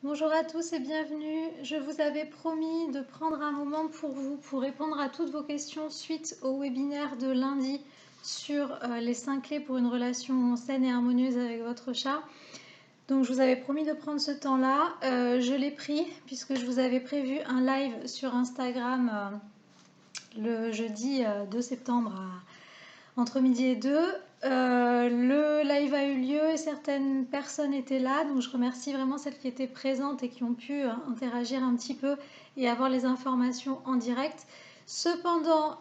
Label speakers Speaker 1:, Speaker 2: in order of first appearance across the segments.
Speaker 1: Bonjour à tous et bienvenue. Je vous avais promis de prendre un moment pour vous, pour répondre à toutes vos questions suite au webinaire de lundi sur les 5 clés pour une relation saine et harmonieuse avec votre chat. Donc je vous avais promis de prendre ce temps-là. Je l'ai pris puisque je vous avais prévu un live sur Instagram le jeudi 2 septembre entre midi et 2. Le live a eu lieu et certaines personnes étaient là, donc je remercie vraiment celles qui étaient présentes et qui ont pu interagir un petit peu et avoir les informations en direct. Cependant,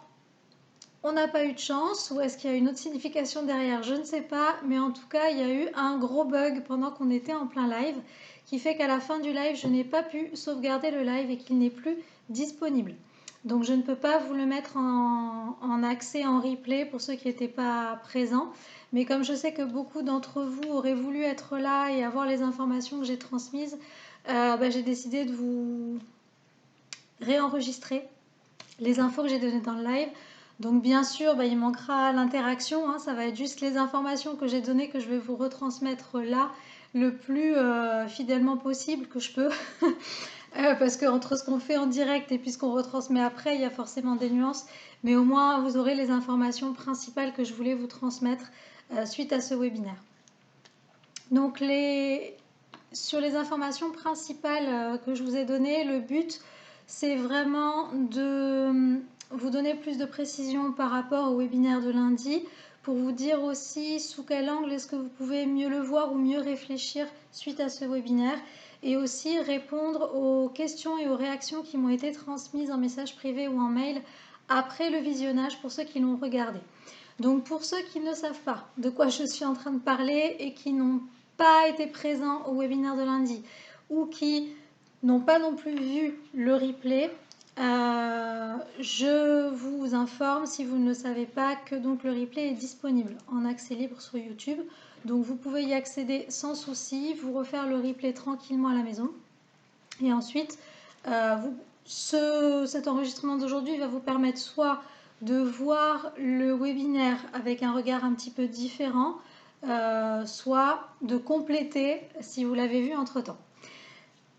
Speaker 1: on n'a pas eu de chance, ou est-ce qu'il y a une autre signification derrière? Je ne sais pas, mais en tout cas, il y a eu un gros bug pendant qu'on était en plein live, qui fait qu'à la fin du live, je n'ai pas pu sauvegarder le live et qu'il n'est plus disponible. Donc je ne peux pas vous le mettre en accès en replay pour ceux qui n'étaient pas présents. Mais comme je sais que beaucoup d'entre vous auraient voulu être là et avoir les informations que j'ai transmises, j'ai décidé de vous réenregistrer les infos que j'ai données dans le live. Donc bien sûr, il manquera l'interaction, hein, ça va être juste les informations que j'ai données que je vais vous retransmettre là le plus fidèlement possible que je peux. Parce qu'entre ce qu'on fait en direct et puis ce qu'on retransmet après, il y a forcément des nuances. Mais au moins, vous aurez les informations principales que je voulais vous transmettre suite à ce webinaire. Donc sur les informations principales que je vous ai données, le but, c'est vraiment de vous donner plus de précision par rapport au webinaire de lundi, pour vous dire aussi sous quel angle est-ce que vous pouvez mieux le voir ou mieux réfléchir suite à ce webinaire, et aussi répondre aux questions et aux réactions qui m'ont été transmises en message privé ou en mail après le visionnage pour ceux qui l'ont regardé. Donc pour ceux qui ne savent pas de quoi je suis en train de parler et qui n'ont pas été présents au webinaire de lundi ou qui n'ont pas non plus vu le replay, je vous informe, si vous ne le savez pas, que donc le replay est disponible en accès libre sur YouTube. Donc vous pouvez y accéder sans souci, vous refaire le replay tranquillement à la maison. Et ensuite, cet enregistrement d'aujourd'hui va vous permettre soit de voir le webinaire avec un regard un petit peu différent, soit de compléter si vous l'avez vu entre-temps.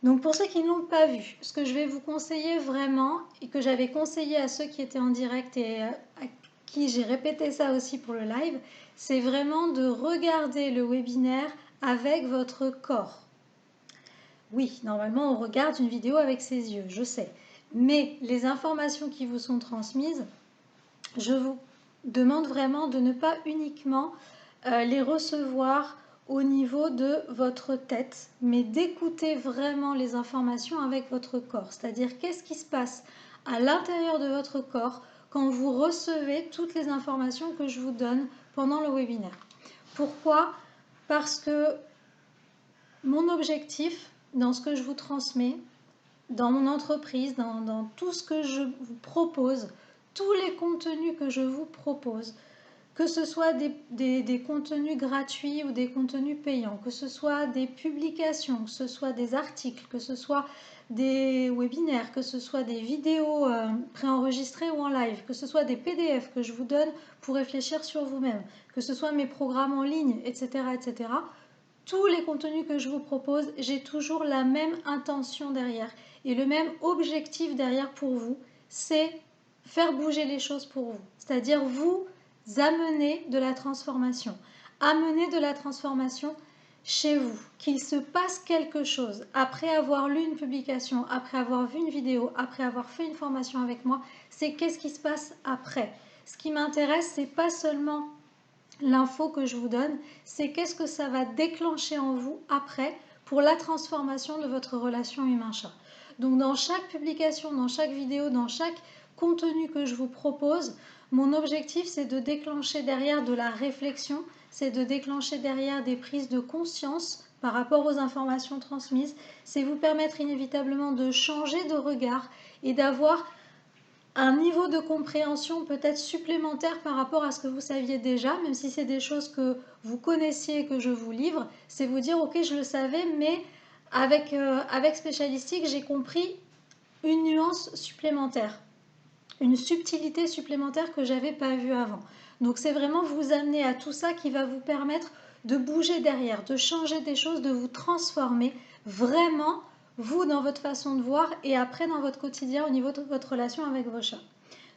Speaker 1: Donc pour ceux qui ne l'ont pas vu, ce que je vais vous conseiller vraiment, et que j'avais conseillé à ceux qui étaient en direct et à qui j'ai répété ça aussi pour le live, c'est vraiment de regarder le webinaire avec votre corps. Oui, normalement on regarde une vidéo avec ses yeux, je sais. Mais les informations qui vous sont transmises, je vous demande vraiment de ne pas uniquement les recevoir au niveau de votre tête, mais d'écouter vraiment les informations avec votre corps. C'est-à-dire qu'est-ce qui se passe à l'intérieur de votre corps quand vous recevez toutes les informations que je vous donne pendant le webinaire. Pourquoi? Parce que mon objectif dans ce que je vous transmets, dans mon entreprise, dans tout ce que je vous propose, tous les contenus que je vous propose, que ce soit des contenus gratuits ou des contenus payants, que ce soit des publications, que ce soit des articles, que ce soit des webinaires, que ce soit des vidéos préenregistrées ou en live, que ce soit des PDF que je vous donne pour réfléchir sur vous-même, que ce soit mes programmes en ligne, etc., etc., tous les contenus que je vous propose, j'ai toujours la même intention derrière et le même objectif derrière pour vous, c'est faire bouger les choses pour vous. C'est-à-dire vous amener de la transformation. Amener de la transformation chez vous. Qu'il se passe quelque chose après avoir lu une publication, après avoir vu une vidéo, après avoir fait une formation avec moi, c'est qu'est-ce qui se passe après. Ce qui m'intéresse, c'est pas seulement l'info que je vous donne, c'est qu'est-ce que ça va déclencher en vous après pour la transformation de votre relation humain-chat. Donc dans chaque publication, dans chaque vidéo, dans chaque contenu que je vous propose, mon objectif c'est de déclencher derrière de la réflexion, c'est de déclencher derrière des prises de conscience par rapport aux informations transmises, c'est vous permettre inévitablement de changer de regard et d'avoir un niveau de compréhension peut-être supplémentaire par rapport à ce que vous saviez déjà, même si c'est des choses que vous connaissiez et que je vous livre, c'est vous dire ok je le savais, mais avec Spécialistique j'ai compris une nuance supplémentaire, une subtilité supplémentaire que j'avais pas vue avant. Donc c'est vraiment vous amener à tout ça qui va vous permettre de bouger derrière, de changer des choses, de vous transformer vraiment vous dans votre façon de voir et après dans votre quotidien au niveau de votre relation avec vos chats.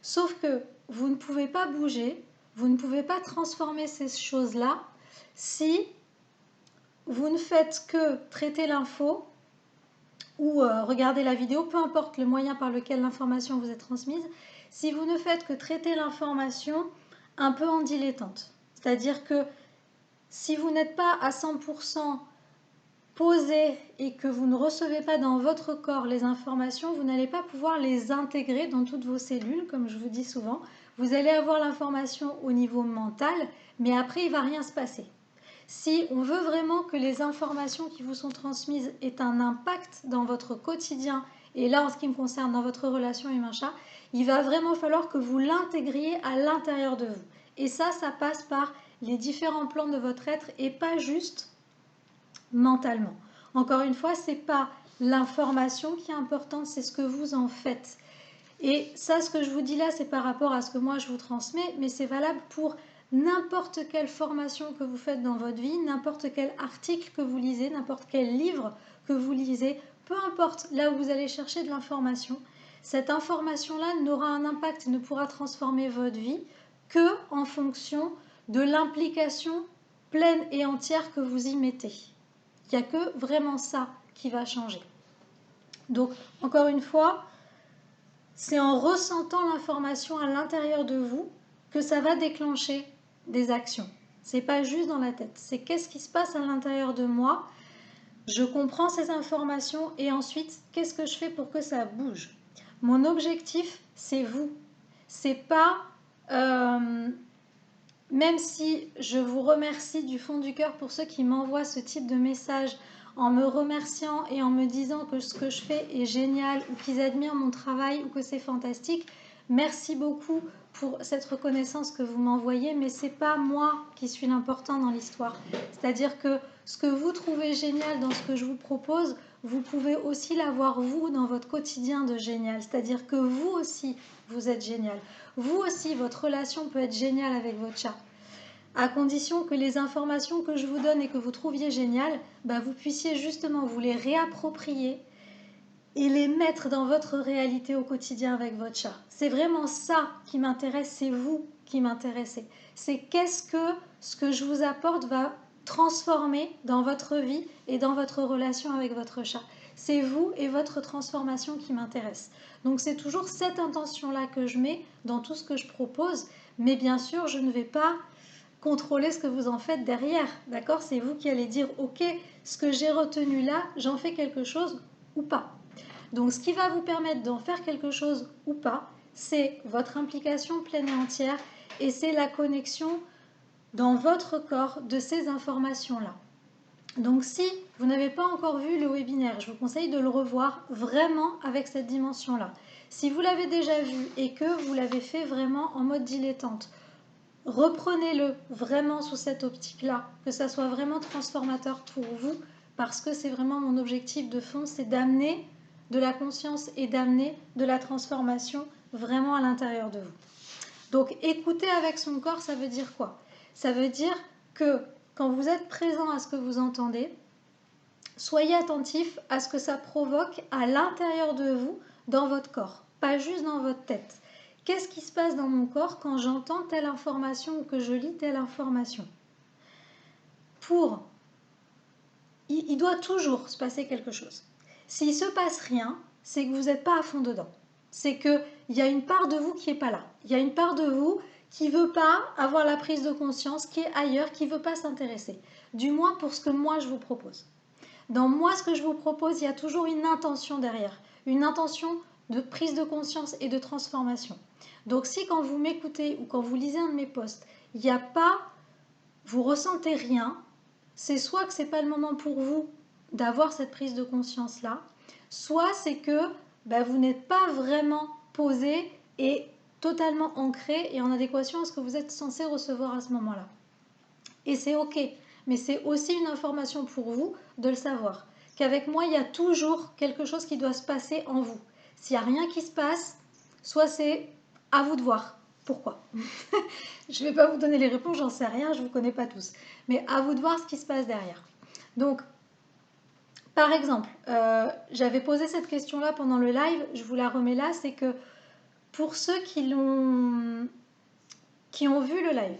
Speaker 1: Sauf que vous ne pouvez pas bouger, vous ne pouvez pas transformer ces choses-là si vous ne faites que traiter l'info ou regarder la vidéo, peu importe le moyen par lequel l'information vous est transmise, si vous ne faites que traiter l'information un peu en dilettante. C'est-à-dire que si vous n'êtes pas à 100% posé et que vous ne recevez pas dans votre corps les informations, vous n'allez pas pouvoir les intégrer dans toutes vos cellules, comme je vous dis souvent. Vous allez avoir l'information au niveau mental, mais après, il ne va rien se passer. Si on veut vraiment que les informations qui vous sont transmises aient un impact dans votre quotidien, et là en ce qui me concerne dans votre relation humain-chat, il va vraiment falloir que vous l'intégriez à l'intérieur de vous. Et ça passe par les différents plans de votre être et pas juste mentalement. Encore une fois, ce n'est pas l'information qui est importante, c'est ce que vous en faites. Et ça, ce que je vous dis là, c'est par rapport à ce que moi je vous transmets, mais c'est valable pour n'importe quelle formation que vous faites dans votre vie, n'importe quel article que vous lisez, n'importe quel livre que vous lisez, peu importe là où vous allez chercher de l'information, cette information-là n'aura un impact et ne pourra transformer votre vie que en fonction de l'implication pleine et entière que vous y mettez. Il n'y a que vraiment ça qui va changer. Donc, encore une fois, c'est en ressentant l'information à l'intérieur de vous que ça va déclencher des actions. C'est pas juste dans la tête, c'est qu'est-ce qui se passe à l'intérieur de moi. Je comprends ces informations et ensuite, qu'est-ce que je fais pour que ça bouge? Mon objectif, c'est vous. C'est pas... même si je vous remercie du fond du cœur pour ceux qui m'envoient ce type de message en me remerciant et en me disant que ce que je fais est génial ou qu'ils admirent mon travail ou que c'est fantastique, merci beaucoup pour cette reconnaissance que vous m'envoyez, mais ce n'est pas moi qui suis l'important dans l'histoire. C'est-à-dire que ce que vous trouvez génial dans ce que je vous propose, vous pouvez aussi l'avoir vous dans votre quotidien de génial. C'est-à-dire que vous aussi, vous êtes génial. Vous aussi, votre relation peut être géniale avec votre chat. À condition que les informations que je vous donne et que vous trouviez géniales, vous puissiez justement vous les réapproprier et les mettre dans votre réalité au quotidien avec votre chat. C'est vraiment ça qui m'intéresse, c'est vous qui m'intéressez. C'est qu'est-ce que ce que je vous apporte va transformer dans votre vie et dans votre relation avec votre chat. C'est vous et votre transformation qui m'intéressent. Donc c'est toujours cette intention-là que je mets dans tout ce que je propose, mais bien sûr je ne vais pas contrôler ce que vous en faites derrière, d'accord? C'est vous qui allez dire, ok, ce que j'ai retenu là, j'en fais quelque chose ou pas. Donc ce qui va vous permettre d'en faire quelque chose ou pas, c'est votre implication pleine et entière et c'est la connexion dans votre corps de ces informations-là. Donc si vous n'avez pas encore vu le webinaire, je vous conseille de le revoir vraiment avec cette dimension-là. Si vous l'avez déjà vu et que vous l'avez fait vraiment en mode dilettante, reprenez-le vraiment sous cette optique-là, que ça soit vraiment transformateur pour vous, parce que c'est vraiment mon objectif de fond, c'est d'amener de la conscience et d'amener de la transformation vraiment à l'intérieur de vous. Donc écouter avec son corps, ça veut dire quoi? Ça veut dire que quand vous êtes présent à ce que vous entendez, soyez attentif à ce que ça provoque à l'intérieur de vous, dans votre corps, pas juste dans votre tête. Qu'est-ce qui se passe dans mon corps quand j'entends telle information ou que je lis telle information? Il doit toujours se passer quelque chose. S'il ne se passe rien, c'est que vous n'êtes pas à fond dedans. C'est qu'il y a une part de vous qui n'est pas là. Il y a une part de vous qui ne veut pas avoir la prise de conscience, qui est ailleurs, qui ne veut pas s'intéresser. Du moins pour ce que moi je vous propose. Dans moi, ce que je vous propose, il y a toujours une intention derrière. Une intention de prise de conscience et de transformation. Donc si quand vous m'écoutez ou quand vous lisez un de mes posts, il n'y a pas, vous ressentez rien, c'est soit que ce n'est pas le moment pour vous d'avoir cette prise de conscience-là, soit c'est que vous n'êtes pas vraiment posé et totalement ancré et en adéquation à ce que vous êtes censé recevoir à ce moment-là. Et c'est ok, mais c'est aussi une information pour vous de le savoir, qu'avec moi, il y a toujours quelque chose qui doit se passer en vous. S'il n'y a rien qui se passe, soit c'est à vous de voir. Pourquoi? Je ne vais pas vous donner les réponses, j'en sais rien, je ne vous connais pas tous. Mais à vous de voir ce qui se passe derrière. Donc, Par exemple, j'avais posé cette question-là pendant le live, je vous la remets là, c'est que pour ceux qui ont vu le live,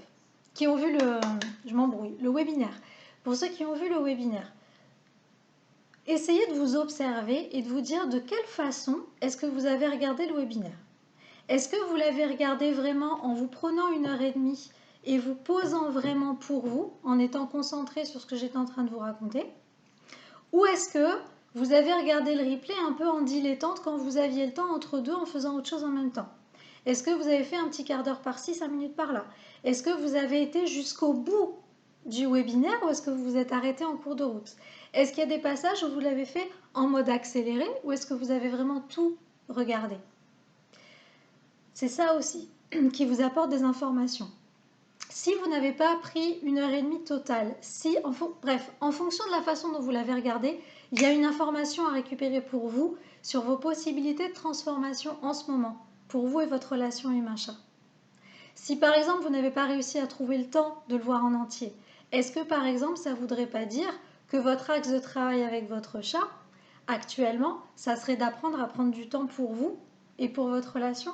Speaker 1: qui ont vu le webinaire, pour ceux qui ont vu le webinaire, essayez de vous observer et de vous dire de quelle façon est-ce que vous avez regardé le webinaire. Est-ce que vous l'avez regardé vraiment en vous prenant 1 h 30 et vous posant vraiment pour vous, en étant concentré sur ce que j'étais en train de vous raconter? Ou est-ce que vous avez regardé le replay un peu en dilettante quand vous aviez le temps entre deux en faisant autre chose en même temps? Est-ce que vous avez fait un petit quart d'heure par-ci, 5 minutes par-là? Est-ce que vous avez été jusqu'au bout du webinaire ou est-ce que vous vous êtes arrêté en cours de route? Est-ce qu'il y a des passages où vous l'avez fait en mode accéléré ou est-ce que vous avez vraiment tout regardé? C'est ça aussi qui vous apporte des informations. Si vous n'avez pas pris 1 h 30 totale, bref, en fonction de la façon dont vous l'avez regardé, il y a une information à récupérer pour vous sur vos possibilités de transformation en ce moment, pour vous et votre relation humain-chat. Si par exemple vous n'avez pas réussi à trouver le temps de le voir en entier, est-ce que par exemple ça ne voudrait pas dire que votre axe de travail avec votre chat, actuellement, ça serait d'apprendre à prendre du temps pour vous et pour votre relation?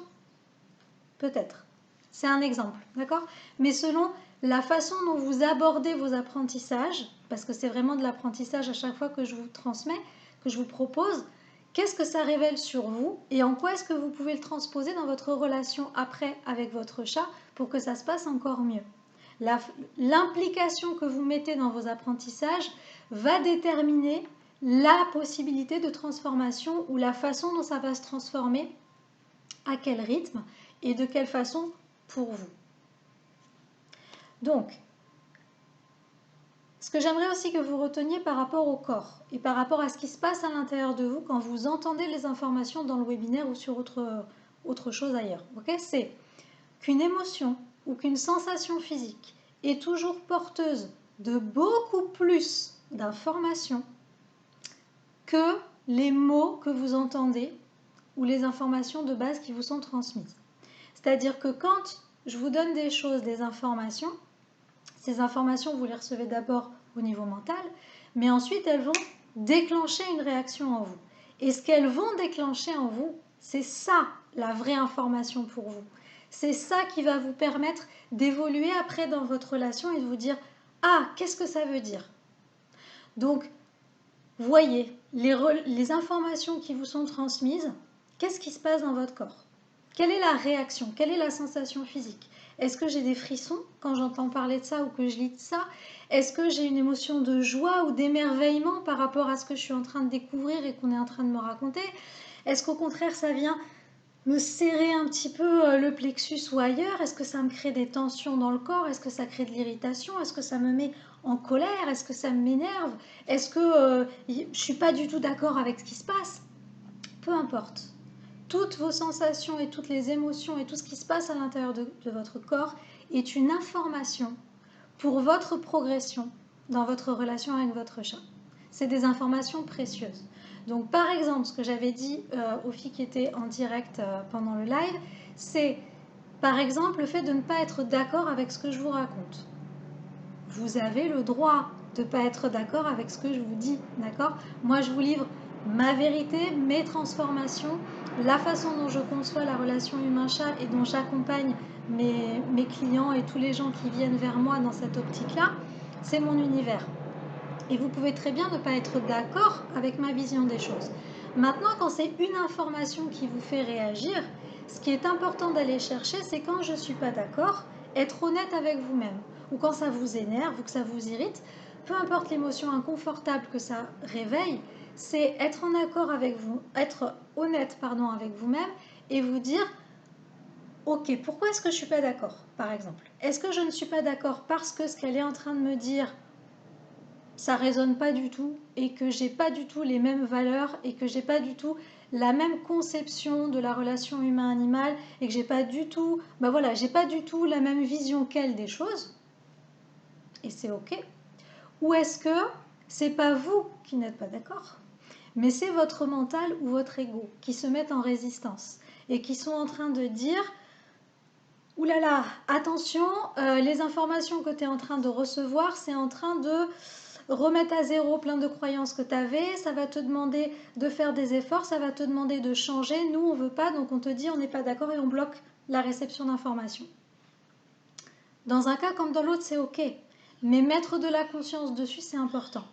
Speaker 1: Peut-être. C'est un exemple, d'accord? Mais selon la façon dont vous abordez vos apprentissages, parce que c'est vraiment de l'apprentissage à chaque fois que je vous transmets, que je vous propose, qu'est-ce que ça révèle sur vous et en quoi est-ce que vous pouvez le transposer dans votre relation après avec votre chat pour que ça se passe encore mieux? L'implication que vous mettez dans vos apprentissages va déterminer la possibilité de transformation ou la façon dont ça va se transformer, à quel rythme et de quelle façon pour vous. Donc, ce que j'aimerais aussi que vous reteniez par rapport au corps et par rapport à ce qui se passe à l'intérieur de vous quand vous entendez les informations dans le webinaire ou sur autre chose ailleurs, okay? C'est qu'une émotion ou qu'une sensation physique est toujours porteuse de beaucoup plus d'informations que les mots que vous entendez ou les informations de base qui vous sont transmises. C'est-à-dire que quand je vous donne des choses, des informations, ces informations, vous les recevez d'abord au niveau mental, mais ensuite elles vont déclencher une réaction en vous. Et ce qu'elles vont déclencher en vous, c'est ça la vraie information pour vous. C'est ça qui va vous permettre d'évoluer après dans votre relation et de vous dire « Ah, qu'est-ce que ça veut dire ?» Donc, voyez, les informations qui vous sont transmises, qu'est-ce qui se passe dans votre corps? Quelle est la réaction? Quelle est la sensation physique? Est-ce que j'ai des frissons quand j'entends parler de ça ou que je lis de ça? Est-ce que j'ai une émotion de joie ou d'émerveillement par rapport à ce que je suis en train de découvrir et qu'on est en train de me raconter? Est-ce qu'au contraire, ça vient me serrer un petit peu le plexus ou ailleurs? Est-ce que ça me crée des tensions dans le corps? Est-ce que ça crée de l'irritation? Est-ce que ça me met en colère? Est-ce que ça m'énerve? Est-ce que je ne suis pas du tout d'accord avec ce qui se passe? Peu importe. Toutes vos sensations et toutes les émotions et tout ce qui se passe à l'intérieur de votre corps est une information pour votre progression dans votre relation avec votre chat. C'est des informations précieuses. Donc par exemple, ce que j'avais dit aux filles qui étaient en direct pendant le live, c'est par exemple le fait de ne pas être d'accord avec ce que je vous raconte. Vous avez le droit de ne pas être d'accord avec ce que je vous dis, d'accord? Moi, je vous livre ma vérité, mes transformations, la façon dont je conçois la relation humain-chat et dont j'accompagne mes clients et tous les gens qui viennent vers moi dans cette optique-là, c'est mon univers. Et vous pouvez très bien ne pas être d'accord avec ma vision des choses. Maintenant, quand c'est une information qui vous fait réagir, ce qui est important d'aller chercher, c'est quand je ne suis pas d'accord, être honnête avec vous-même. Ou quand ça vous énerve ou que ça vous irrite, peu importe l'émotion inconfortable que ça réveille, c'est être en accord avec vous, être honnête avec vous-même et vous dire ok, pourquoi est-ce que je ne suis pas d'accord, par exemple? Est-ce que je ne suis pas d'accord parce que ce qu'elle est en train de me dire, ça résonne pas du tout et que j'ai pas du tout les mêmes valeurs et que j'ai pas du tout la même conception de la relation humain-animal et que j'ai pas du tout, j'ai pas du tout la même vision qu'elle des choses et c'est ok. Ou est-ce que c'est pas vous qui n'êtes pas d'accord, mais c'est votre mental ou votre ego qui se mettent en résistance et qui sont en train de dire ouh là là, attention, les informations que tu es en train de recevoir, c'est en train de remettre à zéro plein de croyances que tu avais, ça va te demander de faire des efforts, ça va te demander de changer. Nous, on ne veut pas, donc on te dit on n'est pas d'accord et on bloque la réception d'informations. Dans un cas comme dans l'autre, c'est OK. Mais mettre de la conscience dessus, c'est important.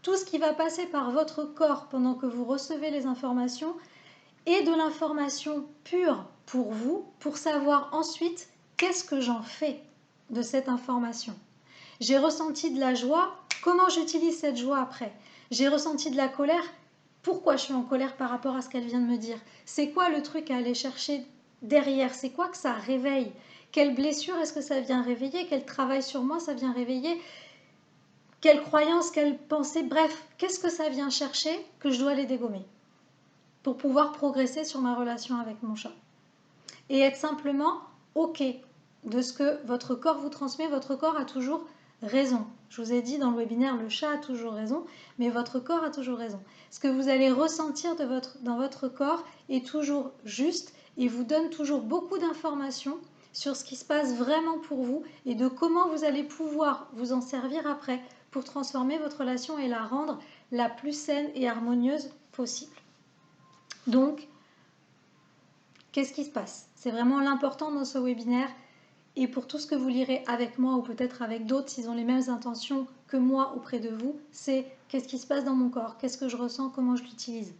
Speaker 1: Tout ce qui va passer par votre corps pendant que vous recevez les informations est de l'information pure pour vous, pour savoir ensuite qu'est-ce que j'en fais de cette information. J'ai ressenti de la joie, comment j'utilise cette joie après? J'ai ressenti de la colère, pourquoi je suis en colère par rapport à ce qu'elle vient de me dire? C'est quoi le truc à aller chercher derrière? C'est quoi que ça réveille? Quelle blessure est-ce que ça vient réveiller? Quel travail sur moi ça vient réveiller? Quelle croyance, quelle pensée? Bref, qu'est-ce que ça vient chercher que je dois les dégommer pour pouvoir progresser sur ma relation avec mon chat? Et être simplement OK de ce que votre corps vous transmet. Votre corps a toujours raison. Je vous ai dit dans le webinaire, le chat a toujours raison, mais votre corps a toujours raison. Ce que vous allez ressentir dans votre corps est toujours juste et vous donne toujours beaucoup d'informations sur ce qui se passe vraiment pour vous et de comment vous allez pouvoir vous en servir après pour transformer votre relation et la rendre la plus saine et harmonieuse possible. Donc, qu'est-ce qui se passe? C'est vraiment l'important dans ce webinaire. Et pour tout ce que vous lirez avec moi ou peut-être avec d'autres, s'ils ont les mêmes intentions que moi auprès de vous, c'est qu'est-ce qui se passe dans mon corps, qu'est-ce que je ressens, comment je l'utilise.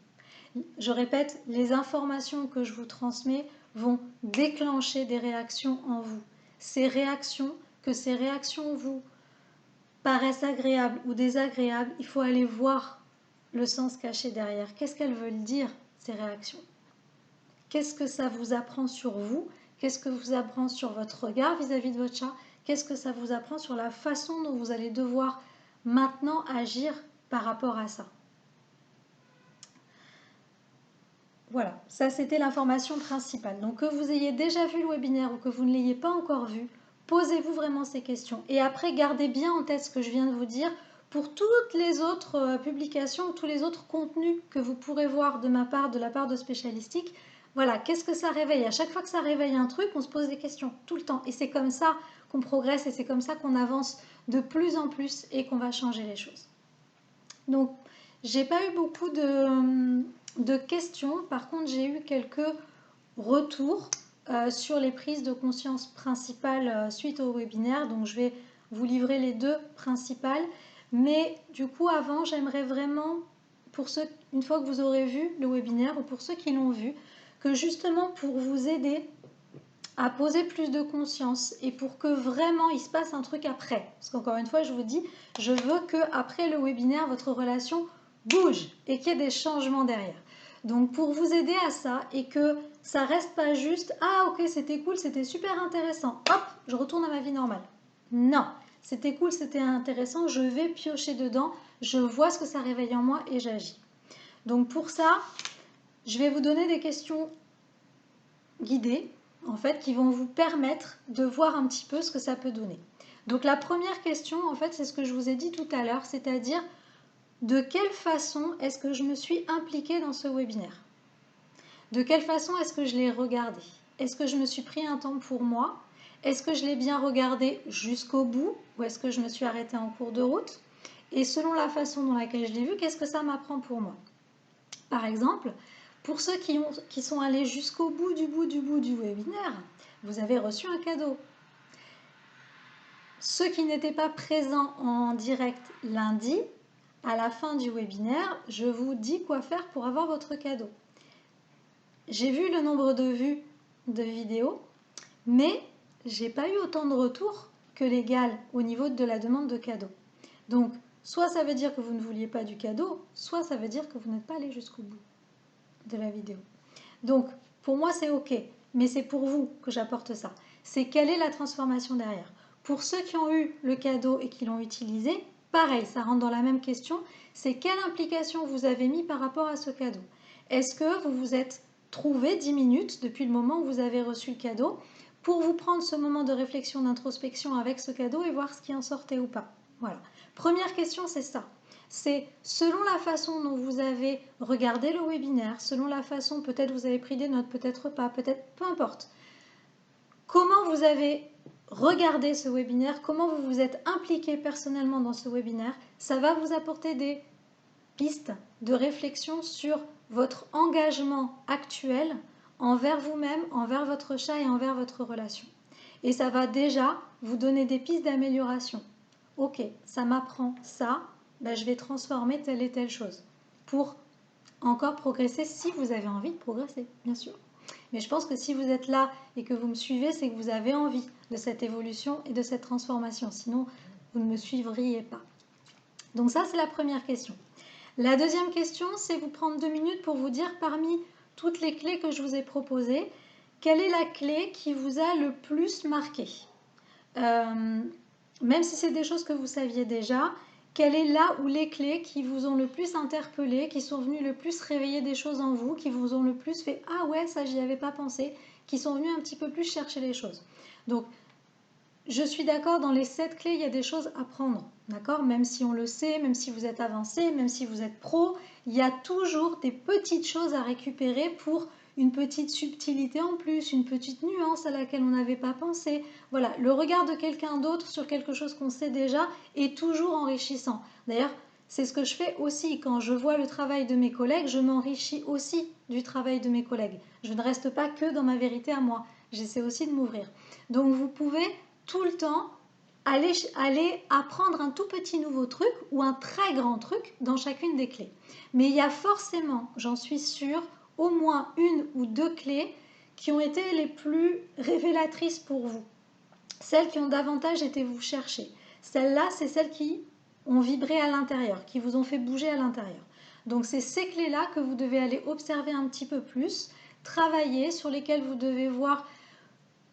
Speaker 1: Je répète, les informations que je vous transmets vont déclencher des réactions en vous. Ces réactions vous paraissent agréables ou désagréables, il faut aller voir le sens caché derrière. Qu'est-ce qu'elles veulent dire, ces réactions? Qu'est-ce que ça vous apprend sur vous? Qu'est-ce que vous apprend sur votre regard vis-à-vis de votre chat? Qu'est-ce que ça vous apprend sur la façon dont vous allez devoir maintenant agir par rapport à ça? Voilà, ça c'était l'information principale. Donc que vous ayez déjà vu le webinaire ou que vous ne l'ayez pas encore vu, posez-vous vraiment ces questions. Et après, gardez bien en tête ce que je viens de vous dire pour toutes les autres publications ou tous les autres contenus que vous pourrez voir de ma part, de la part de Spécialistique. Voilà, qu'est-ce que ça réveille? À chaque fois que ça réveille un truc, on se pose des questions tout le temps. Et c'est comme ça qu'on progresse et c'est comme ça qu'on avance de plus en plus et qu'on va changer les choses. Donc, j'ai pas eu beaucoup de questions. Par contre, j'ai eu quelques retours sur les prises de conscience principales suite au webinaire. Donc, je vais vous livrer les deux principales. Mais du coup, avant, j'aimerais vraiment, pour ceux, une fois que vous aurez vu le webinaire ou pour ceux qui l'ont vu, que justement pour vous aider à poser plus de conscience et pour que vraiment il se passe un truc après. Parce qu'encore une fois, je vous dis, je veux qu'après le webinaire, votre relation bouge et qu'il y ait des changements derrière. Donc pour vous aider à ça et que ça reste pas juste « Ah ok, c'était cool, c'était super intéressant, hop, je retourne à ma vie normale ». Non, c'était cool, c'était intéressant, je vais piocher dedans, je vois ce que ça réveille en moi et j'agis. Donc pour ça, je vais vous donner des questions guidées, en fait, qui vont vous permettre de voir un petit peu ce que ça peut donner. Donc la première question, en fait, c'est ce que je vous ai dit tout à l'heure, c'est-à-dire de quelle façon est-ce que je me suis impliquée dans ce webinaire? De quelle façon est-ce que je l'ai regardé? Est-ce que je me suis pris un temps pour moi? Est-ce que je l'ai bien regardé jusqu'au bout? Ou est-ce que je me suis arrêtée en cours de route? Et selon la façon dans laquelle je l'ai vu, qu'est-ce que ça m'apprend pour moi? Par exemple, pour ceux qui sont allés jusqu'au bout du webinaire, vous avez reçu un cadeau. Ceux qui n'étaient pas présents en direct lundi, à la fin du webinaire, je vous dis quoi faire pour avoir votre cadeau. J'ai vu le nombre de vues de vidéos, mais j'ai pas eu autant de retours que l'égal au niveau de la demande de cadeau. Donc, soit ça veut dire que vous ne vouliez pas du cadeau, soit ça veut dire que vous n'êtes pas allé jusqu'au bout de la vidéo. Donc, pour moi, c'est OK, mais c'est pour vous que j'apporte ça. C'est quelle est la transformation derrière. Pour ceux qui ont eu le cadeau et qui l'ont utilisé, pareil, ça rentre dans la même question, c'est quelle implication vous avez mis par rapport à ce cadeau. Est-ce que vous vous êtes trouvé 10 minutes depuis le moment où vous avez reçu le cadeau pour vous prendre ce moment de réflexion, d'introspection avec ce cadeau et voir ce qui en sortait ou pas? Voilà. Première question, c'est ça. C'est selon la façon dont vous avez regardé le webinaire, selon la façon, peut-être vous avez pris des notes, peut-être pas, peut-être, peu importe. Comment vous avez regardez ce webinaire, comment vous vous êtes impliqué personnellement dans ce webinaire. Ça va vous apporter des pistes de réflexion sur votre engagement actuel envers vous-même, envers votre chat et envers votre relation. Et ça va déjà vous donner des pistes d'amélioration. Ok, ça m'apprend ça, ben je vais transformer telle et telle chose pour encore progresser si vous avez envie de progresser, bien sûr. Mais je pense que si vous êtes là et que vous me suivez, c'est que vous avez envie de cette évolution et de cette transformation. Sinon, vous ne me suivriez pas. Donc ça, c'est la première question. La deuxième question, c'est vous prendre 2 minutes pour vous dire parmi toutes les clés que je vous ai proposées, quelle est la clé qui vous a le plus marqué? Même si c'est des choses que vous saviez déjà, quelle est là où les clés qui vous ont le plus interpellé, qui sont venues le plus réveiller des choses en vous, qui vous ont le plus fait « Ah ouais, ça j'y avais pas pensé », qui sont venus un petit peu plus chercher les choses. Donc, je suis d'accord, dans les 7 clés, il y a des choses à prendre, d'accord? Même si on le sait, même si vous êtes avancé, même si vous êtes pro, il y a toujours des petites choses à récupérer pour une petite subtilité en plus, une petite nuance à laquelle on n'avait pas pensé. Voilà, le regard de quelqu'un d'autre sur quelque chose qu'on sait déjà est toujours enrichissant. D'ailleurs, c'est ce que je fais aussi. Quand je vois le travail de mes collègues, je m'enrichis aussi du travail de mes collègues. Je ne reste pas que dans ma vérité à moi. J'essaie aussi de m'ouvrir. Donc vous pouvez tout le temps aller apprendre un tout petit nouveau truc ou un très grand truc dans chacune des clés. Mais il y a forcément, j'en suis sûre, au moins 1 ou 2 clés qui ont été les plus révélatrices pour vous. Celles qui ont davantage été vous chercher. Celles-là, c'est celles qui ont vibré à l'intérieur, qui vous ont fait bouger à l'intérieur. Donc c'est ces clés-là que vous devez aller observer un petit peu plus, travailler, sur lesquelles vous devez voir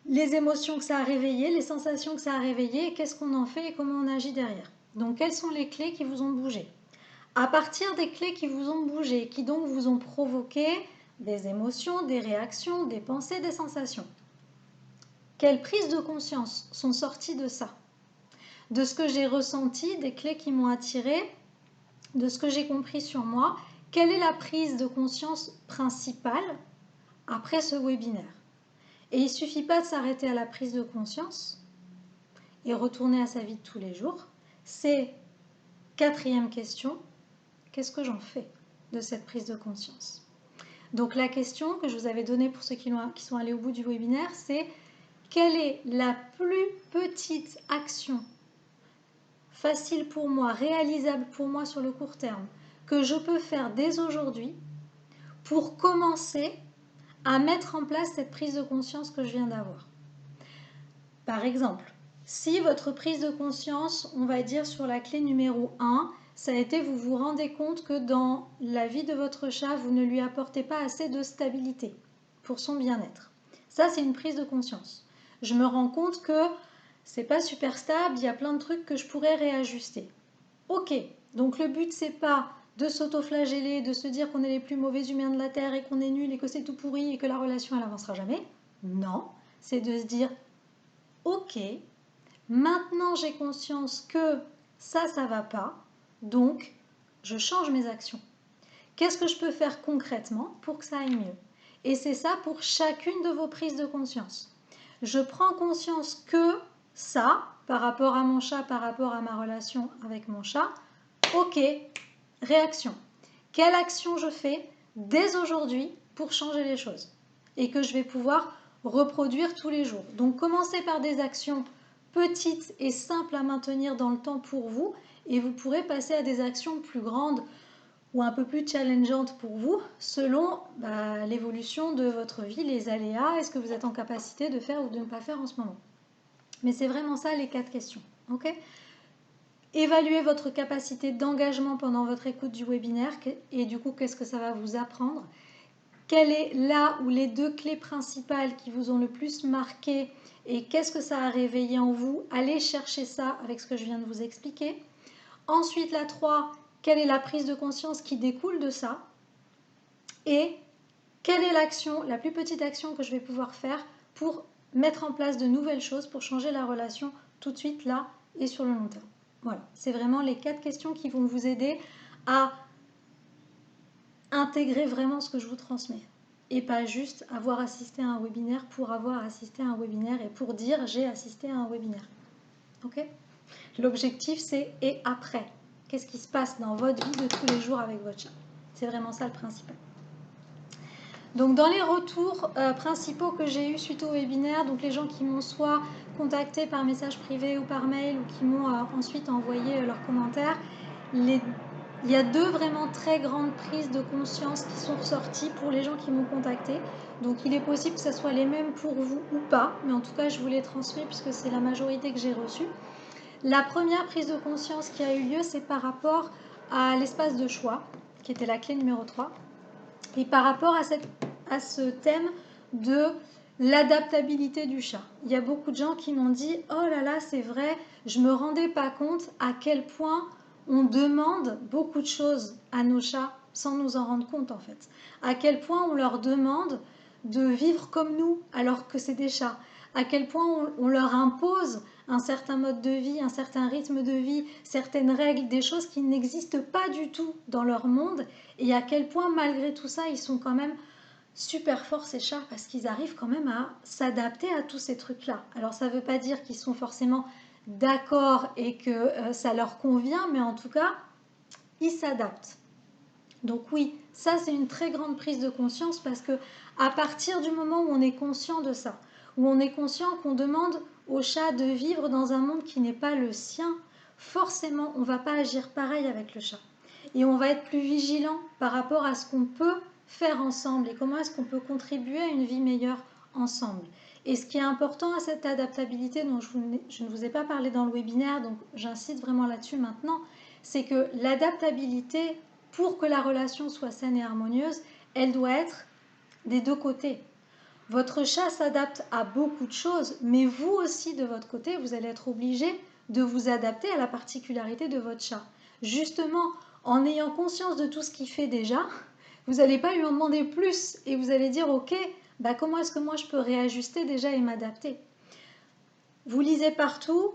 Speaker 1: les émotions que ça a réveillées, les sensations que ça a réveillées, qu'est-ce qu'on en fait et comment on agit derrière. Donc quelles sont les clés qui vous ont bougé? À partir des clés qui vous ont bougé, qui donc vous ont provoqué des émotions, des réactions, des pensées, des sensations, quelles prises de conscience sont sorties de ça? De ce que j'ai ressenti, des clés qui m'ont attiré, de ce que j'ai compris sur moi, quelle est la prise de conscience principale après ce webinaire? Et il ne suffit pas de s'arrêter à la prise de conscience et retourner à sa vie de tous les jours. C'est 4e question, qu'est-ce que j'en fais de cette prise de conscience? Donc la question que je vous avais donnée pour ceux qui sont allés au bout du webinaire, c'est quelle est la plus petite action facile pour moi, réalisable pour moi sur le court terme, que je peux faire dès aujourd'hui pour commencer à mettre en place cette prise de conscience que je viens d'avoir. Par exemple, si votre prise de conscience, on va dire sur la clé numéro 1, ça a été vous vous rendez compte que dans la vie de votre chat, vous ne lui apportez pas assez de stabilité pour son bien-être. Ça, c'est une prise de conscience. Je me rends compte que c'est pas super stable, il y a plein de trucs que je pourrais réajuster. Ok, donc le but, c'est pas de s'auto-flageller, de se dire qu'on est les plus mauvais humains de la Terre et qu'on est nul et que c'est tout pourri et que la relation, elle avancera jamais. Non, c'est de se dire ok, maintenant j'ai conscience que ça va pas, donc je change mes actions. Qu'est-ce que je peux faire concrètement pour que ça aille mieux? Et c'est ça pour chacune de vos prises de conscience. Je prends conscience que ça, par rapport à mon chat, par rapport à ma relation avec mon chat, ok, réaction. Quelle action je fais dès aujourd'hui pour changer les choses? Et que je vais pouvoir reproduire tous les jours. Donc commencez par des actions petites et simples à maintenir dans le temps pour vous et vous pourrez passer à des actions plus grandes ou un peu plus challengeantes pour vous selon l'évolution de votre vie, les aléas, est-ce que vous êtes en capacité de faire ou de ne pas faire en ce moment. Mais c'est vraiment ça les 4 questions. Ok ? Évaluez votre capacité d'engagement pendant votre écoute du webinaire et du coup qu'est-ce que ça va vous apprendre. Quelle est là où les 2 clés principales qui vous ont le plus marqué et qu'est-ce que ça a réveillé en vous? Allez chercher ça avec ce que je viens de vous expliquer. Ensuite, la 3, quelle est la prise de conscience qui découle de ça? Et quelle est l'action, la plus petite action que je vais pouvoir faire pour mettre en place de nouvelles choses, pour changer la relation tout de suite là et sur le long terme? Voilà, c'est vraiment les 4 questions qui vont vous aider à intégrer vraiment ce que je vous transmets. et pas juste avoir assisté à un webinaire pour avoir assisté à un webinaire et pour dire j'ai assisté à un webinaire. Ok ? L'objectif c'est et après. Qu'est-ce qui se passe dans votre vie de tous les jours avec votre chat? C'est vraiment ça le principal. Donc dans les retours principaux que j'ai eu suite au webinaire, donc les gens qui m'ont soit contacté par message privé ou par mail ou qui m'ont ensuite envoyé leurs commentaires, il y a deux vraiment très grandes prises de conscience qui sont ressorties pour les gens qui m'ont contacté. Donc il est possible que ce soit les mêmes pour vous ou pas, mais en tout cas je vous les transmets puisque c'est la majorité que j'ai reçue. La première prise de conscience qui a eu lieu, c'est par rapport à l'espace de choix, qui était la clé numéro 3. Et par rapport à ce thème de l'adaptabilité du chat. Il y a beaucoup de gens qui m'ont dit « Oh là là, c'est vrai, je ne me rendais pas compte à quel point on demande beaucoup de choses à nos chats sans nous en rendre compte en fait. À quel point on leur demande de vivre comme nous alors que c'est des chats. À quel point on leur impose un certain mode de vie, un certain rythme de vie, certaines règles, des choses qui n'existent pas du tout dans leur monde et à quel point malgré tout ça, ils sont quand même super forts ces chats parce qu'ils arrivent quand même à s'adapter à tous ces trucs-là. Alors ça ne veut pas dire qu'ils sont forcément d'accord et que ça leur convient, mais en tout cas, ils s'adaptent. Donc oui, ça c'est une très grande prise de conscience parce que à partir du moment où on est conscient de ça, où on est conscient qu'on demande au chat de vivre dans un monde qui n'est pas le sien, forcément on ne va pas agir pareil avec le chat. Et on va être plus vigilant par rapport à ce qu'on peut faire ensemble et comment est-ce qu'on peut contribuer à une vie meilleure ensemble. Et ce qui est important à cette adaptabilité dont je ne vous ai pas parlé dans le webinaire, donc j'insiste vraiment là-dessus maintenant, c'est que l'adaptabilité, pour que la relation soit saine et harmonieuse, elle doit être des deux côtés. Votre chat s'adapte à beaucoup de choses, mais vous aussi de votre côté, vous allez être obligé de vous adapter à la particularité de votre chat. Justement, en ayant conscience de tout ce qu'il fait déjà, vous n'allez pas lui en demander plus et vous allez dire ok, bah comment est-ce que moi je peux réajuster déjà et m'adapter. Vous lisez partout,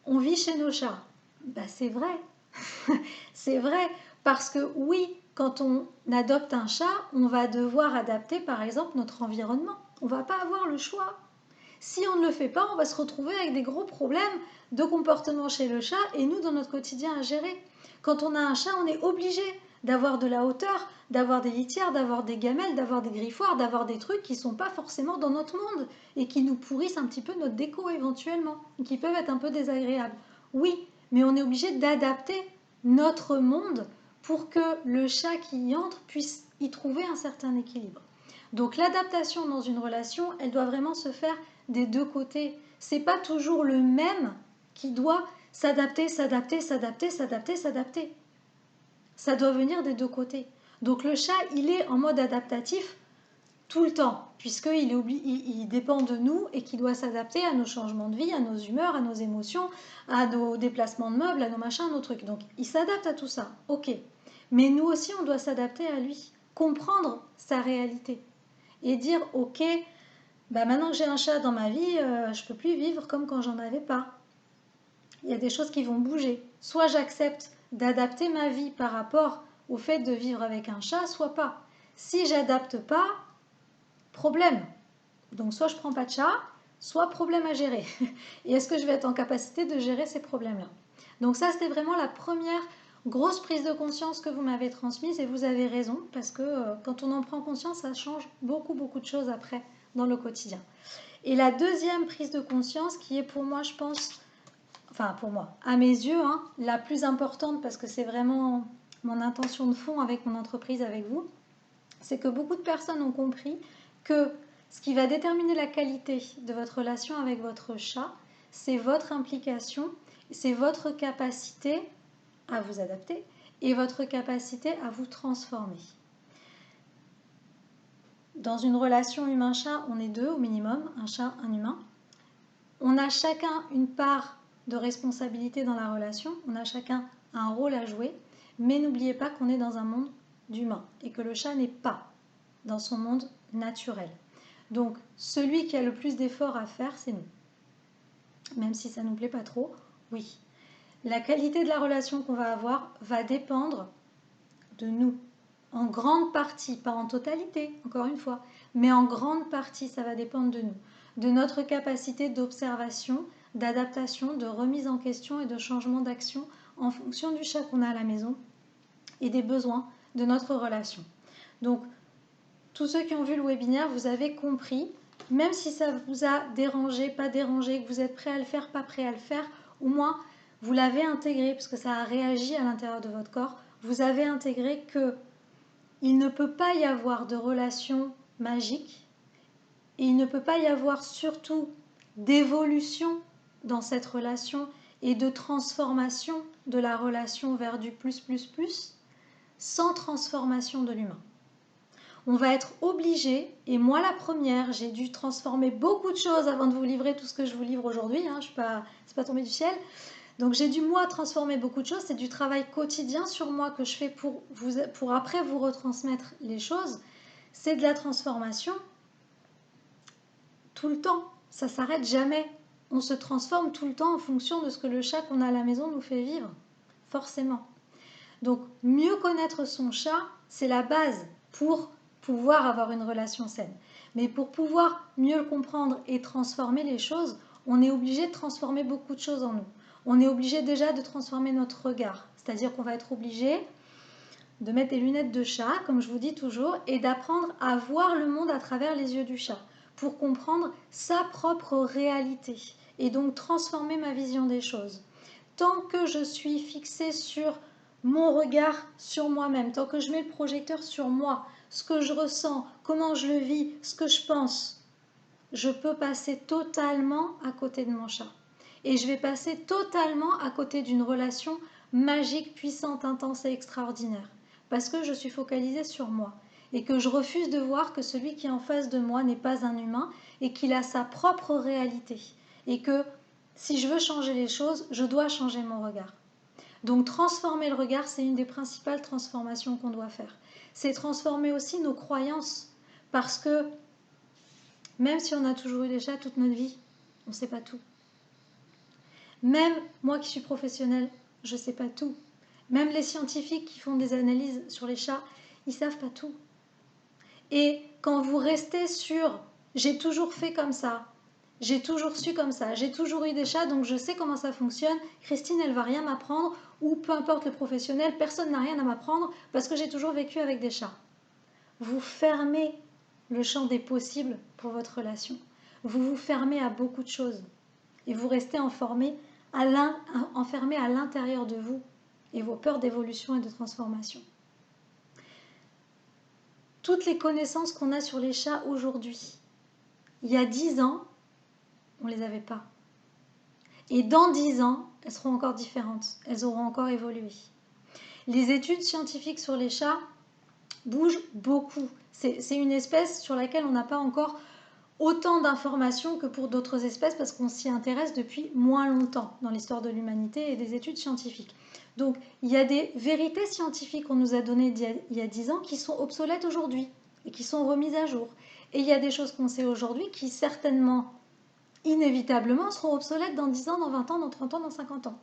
Speaker 1: on vit chez nos chats. Bah c'est vrai, c'est vrai, parce que oui, quand on adopte un chat, on va devoir adapter par exemple notre environnement. On ne va pas avoir le choix. Si on ne le fait pas, on va se retrouver avec des gros problèmes de comportement chez le chat et nous dans notre quotidien à gérer. Quand on a un chat, on est obligé d'avoir de la hauteur, d'avoir des litières, d'avoir des gamelles, d'avoir des griffoirs, d'avoir des trucs qui ne sont pas forcément dans notre monde et qui nous pourrissent un petit peu notre déco éventuellement, qui peuvent être un peu désagréables. Oui, mais on est obligé d'adapter notre monde pour que le chat qui y entre puisse y trouver un certain équilibre. Donc l'adaptation dans une relation, elle doit vraiment se faire des deux côtés. C'est pas toujours le même qui doit s'adapter, s'adapter, s'adapter, s'adapter, s'adapter. Ça doit venir des deux côtés. Donc le chat, il est en mode adaptatif tout le temps, puisqu'il dépend de nous et qu'il doit s'adapter à nos changements de vie, à nos humeurs, à nos émotions, à nos déplacements de meubles, à nos machins, à nos trucs. Donc il s'adapte à tout ça, ok. Mais nous aussi, on doit s'adapter à lui, comprendre sa réalité et dire ok, bah maintenant que j'ai un chat dans ma vie, je ne peux plus vivre comme quand j'en avais pas. Il y a des choses qui vont bouger. Soit j'accepte d'adapter ma vie par rapport au fait de vivre avec un chat, soit pas. Si j'adapte pas, problème. Donc soit je prends pas de chat, soit problème à gérer. Et est-ce que je vais être en capacité de gérer ces problèmes-là? Donc ça, c'était vraiment la première grosse prise de conscience que vous m'avez transmise et vous avez raison parce que quand on en prend conscience, ça change beaucoup de choses après dans le quotidien. Et la deuxième prise de conscience qui est pour moi, je pense, enfin pour moi, à mes yeux, la plus importante parce que c'est vraiment mon intention de fond avec mon entreprise, avec vous, c'est que beaucoup de personnes ont compris que ce qui va déterminer la qualité de votre relation avec votre chat, c'est votre implication, c'est votre capacité à vous adapter et votre capacité à vous transformer. Dans une relation humain-chat, on est deux au minimum, un chat, un humain. On a chacun une part de responsabilité dans la relation, on a chacun un rôle à jouer, mais n'oubliez pas qu'on est dans un monde d'humains et que le chat n'est pas dans son monde naturel. Donc, celui qui a le plus d'efforts à faire, c'est nous. Même si ça ne nous plaît pas trop, oui. La qualité de la relation qu'on va avoir va dépendre de nous. en grande partie, pas en totalité, encore une fois, mais en grande partie, ça va dépendre de nous, de notre capacité d'observation, d'adaptation, de remise en question et de changement d'action en fonction du chat qu'on a à la maison et des besoins de notre relation. Donc, tous ceux qui ont vu le webinaire, vous avez compris, même si ça vous a dérangé, pas dérangé, que vous êtes prêt à le faire, pas prêt à le faire, au moins vous l'avez intégré, parce que ça a réagi à l'intérieur de votre corps, vous avez intégré que il ne peut pas y avoir de relation magique et il ne peut pas y avoir surtout d'évolution dans cette relation et de transformation de la relation vers du plus sans transformation de l'humain. On va être obligé, et moi la première, j'ai dû transformer beaucoup de choses avant de vous livrer tout ce que je vous livre aujourd'hui, hein, c'est pas tombé du ciel. Donc j'ai dû moi transformer beaucoup de choses, c'est du travail quotidien sur moi que je fais pour après vous retransmettre les choses. C'est de la transformation tout le temps, ça s'arrête jamais. On se transforme tout le temps en fonction de ce que le chat qu'on a à la maison nous fait vivre, forcément. Donc mieux connaître son chat, c'est la base pour pouvoir avoir une relation saine. Mais pour pouvoir mieux le comprendre et transformer les choses, on est obligé de transformer beaucoup de choses en nous. On est obligé déjà de transformer notre regard. C'est-à-dire qu'on va être obligé de mettre des lunettes de chat, comme je vous dis toujours, et d'apprendre à voir le monde à travers les yeux du chat, pour comprendre sa propre réalité, et donc transformer ma vision des choses. Tant que je suis fixée sur mon regard sur moi-même, tant que je mets le projecteur sur moi, ce que je ressens, comment je le vis, ce que je pense, je peux passer totalement à côté de mon chat. Et je vais passer totalement à côté d'une relation magique, puissante, intense et extraordinaire. Parce que je suis focalisée sur moi. Et que je refuse de voir que celui qui est en face de moi n'est pas un humain et qu'il a sa propre réalité. Et que si je veux changer les choses, je dois changer mon regard. Donc transformer le regard, c'est une des principales transformations qu'on doit faire. C'est transformer aussi nos croyances. Parce que même si on a toujours eu des chats toute notre vie, on ne sait pas tout. Même moi qui suis professionnelle, je ne sais pas tout. Même les scientifiques qui font des analyses sur les chats, ils ne savent pas tout. Et quand vous restez sur « j'ai toujours fait comme ça », j'ai toujours su comme ça, j'ai toujours eu des chats, donc je sais comment ça fonctionne. Christine, elle va rien m'apprendre, ou peu importe le professionnel, personne n'a rien à m'apprendre parce que j'ai toujours vécu avec des chats. Vous fermez le champ des possibles pour votre relation. Vous vous fermez à beaucoup de choses et vous restez enfermé à l'intérieur de vous et vos peurs d'évolution et de transformation. Toutes les connaissances qu'on a sur les chats aujourd'hui, il y a 10 ans, on ne les avait pas. Et dans 10 ans, elles seront encore différentes, elles auront encore évolué. Les études scientifiques sur les chats bougent beaucoup. C'est une espèce sur laquelle on n'a pas encore autant d'informations que pour d'autres espèces parce qu'on s'y intéresse depuis moins longtemps dans l'histoire de l'humanité et des études scientifiques. Donc il y a des vérités scientifiques qu'on nous a données il y a 10 ans qui sont obsolètes aujourd'hui et qui sont remises à jour. Et il y a des choses qu'on sait aujourd'hui qui certainement, inévitablement, seront obsolètes dans 10 ans, dans 20 ans, dans 30 ans, dans 50 ans.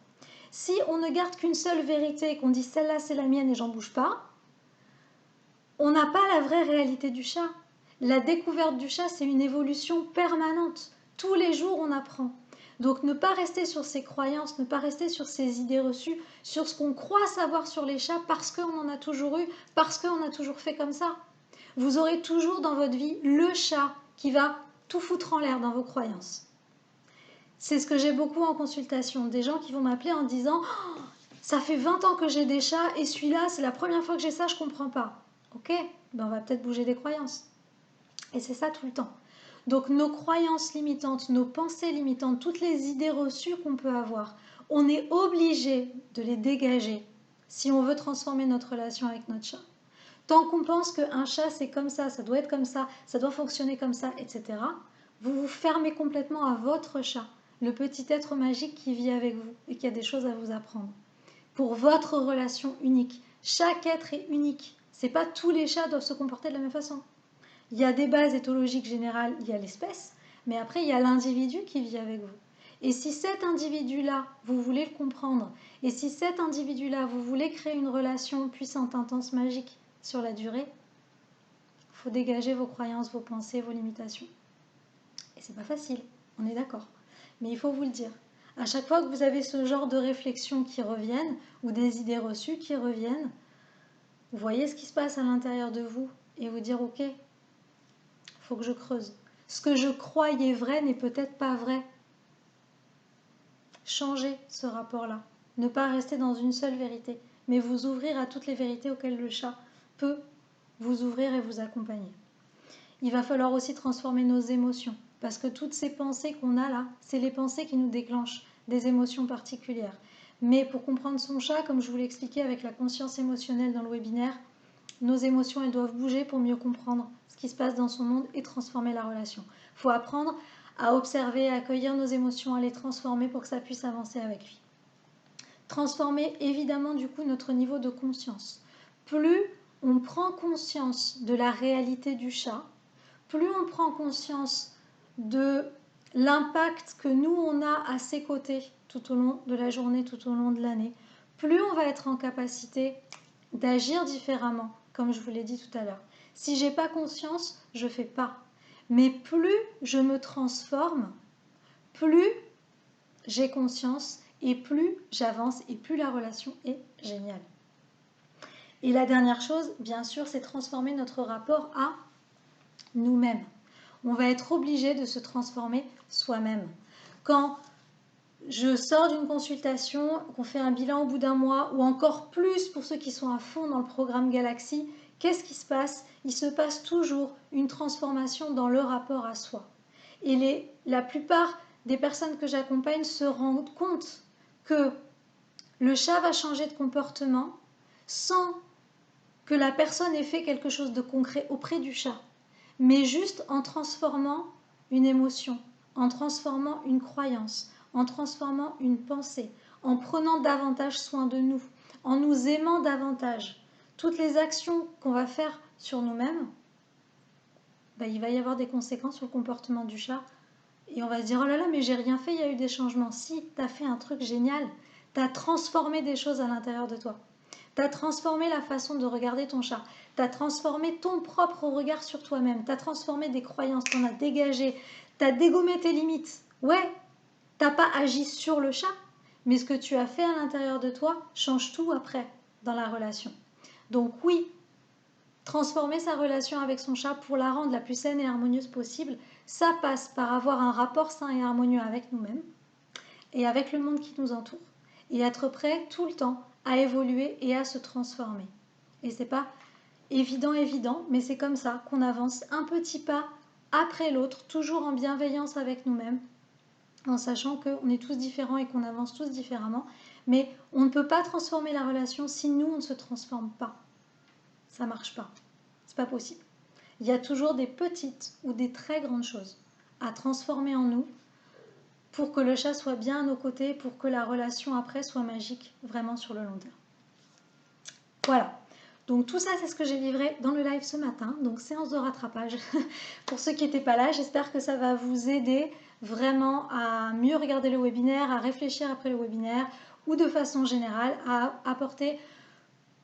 Speaker 1: Si on ne garde qu'une seule vérité et qu'on dit celle-là c'est la mienne et j'en bouge pas, on n'a pas la vraie réalité du chat. La découverte du chat, c'est une évolution permanente. Tous les jours, on apprend. Donc ne pas rester sur ses croyances, ne pas rester sur ses idées reçues, sur ce qu'on croit savoir sur les chats parce qu'on en a toujours eu, parce qu'on a toujours fait comme ça. Vous aurez toujours dans votre vie le chat qui va tout foutre en l'air dans vos croyances. C'est ce que j'ai beaucoup en consultation. Des gens qui vont m'appeler en disant oh, « ça fait 20 ans que j'ai des chats et celui-là, c'est la première fois que j'ai ça, je ne comprends pas. » Ok, ben on va peut-être bouger des croyances. Et c'est ça tout le temps. Donc nos croyances limitantes, nos pensées limitantes, toutes les idées reçues qu'on peut avoir, on est obligé de les dégager si on veut transformer notre relation avec notre chat. Tant qu'on pense qu'un chat c'est comme ça doit être comme ça doit fonctionner comme ça, etc., vous vous fermez complètement à votre chat, le petit être magique qui vit avec vous et qui a des choses à vous apprendre. Pour votre relation unique. Chaque être est unique. C'est pas tous les chats doivent se comporter de la même façon. Il y a des bases éthologiques générales, il y a l'espèce, mais après il y a l'individu qui vit avec vous. Et si cet individu-là, vous voulez le comprendre, et si cet individu-là, vous voulez créer une relation puissante, intense, magique sur la durée, il faut dégager vos croyances, vos pensées, vos limitations. Et c'est pas facile, on est d'accord. Mais il faut vous le dire. À chaque fois que vous avez ce genre de réflexions qui reviennent, ou des idées reçues qui reviennent, vous voyez ce qui se passe à l'intérieur de vous et vous dire, ok, il faut que je creuse. Ce que je croyais vrai n'est peut-être pas vrai. Changez ce rapport-là. Ne pas rester dans une seule vérité, mais vous ouvrir à toutes les vérités auxquelles le chat peut vous ouvrir et vous accompagner. Il va falloir aussi transformer nos émotions, parce que toutes ces pensées qu'on a là, c'est les pensées qui nous déclenchent des émotions particulières. Mais pour comprendre son chat, comme je vous l'ai expliqué avec la conscience émotionnelle dans le webinaire, nos émotions, elles doivent bouger pour mieux comprendre ce qui se passe dans son monde et transformer la relation. Il faut apprendre à observer, à accueillir nos émotions, à les transformer pour que ça puisse avancer avec lui. Transformer évidemment du coup notre niveau de conscience. Plus on prend conscience de la réalité du chat, plus on prend conscience de l'impact que nous on a à ses côtés tout au long de la journée, tout au long de l'année, plus on va être en capacité d'agir différemment, comme je vous l'ai dit tout à l'heure. Si j'ai pas conscience, je fais pas. Mais plus je me transforme, plus j'ai conscience et plus j'avance et plus la relation est géniale. Et la dernière chose, bien sûr, c'est transformer notre rapport à nous-mêmes. On va être obligé de se transformer soi-même. Quand je sors d'une consultation, qu'on fait un bilan au bout d'un mois, ou encore plus pour ceux qui sont à fond dans le programme Galaxy, qu'est-ce qui se passe? Il se passe toujours une transformation dans le rapport à soi. Et la plupart des personnes que j'accompagne se rendent compte que le chat va changer de comportement sans que la personne ait fait quelque chose de concret auprès du chat, mais juste en transformant une émotion, en transformant une croyance, en transformant une pensée, en prenant davantage soin de nous, en nous aimant davantage. Toutes les actions qu'on va faire sur nous-mêmes, il va y avoir des conséquences sur le comportement du chat. Et on va se dire, oh là là, mais j'ai rien fait, il y a eu des changements. Si, tu as fait un truc génial. Tu as transformé des choses à l'intérieur de toi. Tu as transformé la façon de regarder ton chat. Tu as transformé ton propre regard sur toi-même. Tu as transformé des croyances, tu en as dégagé. Tu as dégommé tes limites. Ouais, tu n'as pas agi sur le chat, mais ce que tu as fait à l'intérieur de toi change tout après dans la relation. Donc oui, transformer sa relation avec son chat pour la rendre la plus saine et harmonieuse possible, ça passe par avoir un rapport sain et harmonieux avec nous-mêmes et avec le monde qui nous entoure. Et être prêt tout le temps à évoluer et à se transformer. Et c'est pas évident, mais c'est comme ça qu'on avance un petit pas après l'autre, toujours en bienveillance avec nous-mêmes, en sachant qu'on est tous différents et qu'on avance tous différemment. Mais on ne peut pas transformer la relation si nous, on ne se transforme pas. Ça ne marche pas. C'est pas possible. Il y a toujours des petites ou des très grandes choses à transformer en nous pour que le chat soit bien à nos côtés, pour que la relation après soit magique, vraiment sur le long terme. Voilà. Donc tout ça, c'est ce que j'ai livré dans le live ce matin. Donc séance de rattrapage pour ceux qui n'étaient pas là. J'espère que ça va vous aider vraiment à mieux regarder le webinaire, à réfléchir après le webinaire ou de façon générale à apporter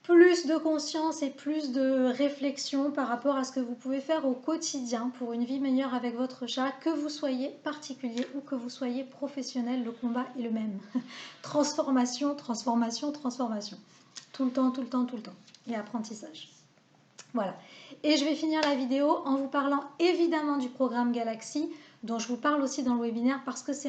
Speaker 1: plus de conscience et plus de réflexion par rapport à ce que vous pouvez faire au quotidien pour une vie meilleure avec votre chat, que vous soyez particulier ou que vous soyez professionnel, le combat est le même. Transformation, transformation, transformation. Tout le temps, tout le temps, tout le temps. Et apprentissage. Voilà. Et je vais finir la vidéo en vous parlant évidemment du programme Galaxy, dont je vous parle aussi dans le webinaire parce que c'est